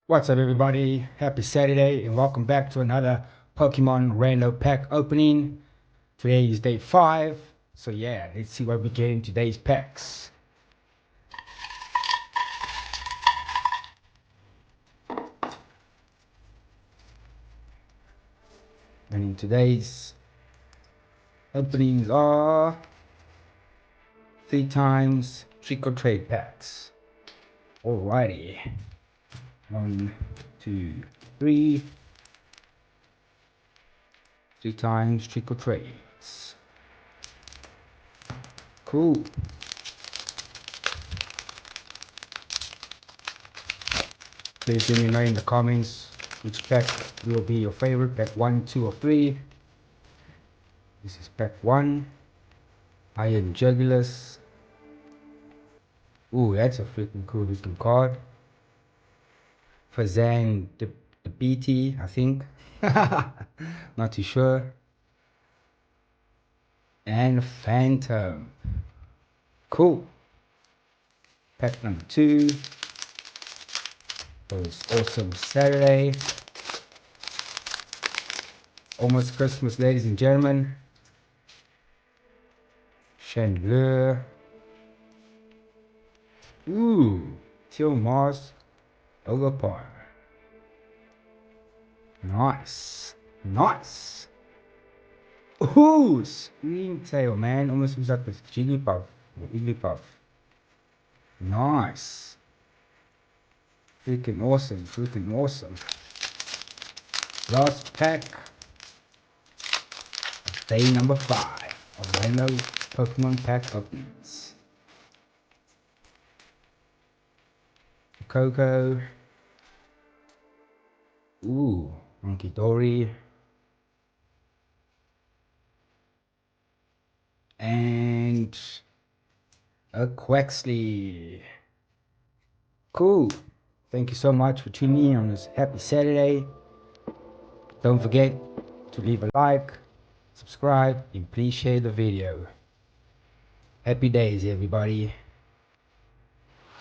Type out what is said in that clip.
What's up, everybody? Happy Saturday and welcome back to another Pokemon Rando pack opening. Today is day 5, so yeah, let's see what we get in today's packs. And in today's openings are 3 times trick or trade packs. Alrighty. 1, 2, 3. 3 times trick or trades. Cool. Please let me know in the comments which pack will be your favorite. Pack 1, 2, or 3. This is pack 1. Iron Jugulus. Ooh, that's a freaking cool looking card. Fazan the BT, I think. Not too sure. And Phantom. Cool. Pack number 2. It was awesome Saturday. Almost Christmas, ladies and gentlemen. Chandler. Ooh, Teal Mars. Ogapar. Nice. Nice. Ooh, Scream Tail, man. Almost looks like with Jigglypuff. Or Igglypuff. Nice. Freaking awesome. Freaking awesome. Last pack. Day number 5 of Rando Pokemon pack openings. Coco. Ooh, Monkey Dory. And a Quaxley. Cool. Thank you so much for tuning in on this happy Saturday. Don't forget to leave a like, subscribe, and please share the video. Happy days, everybody.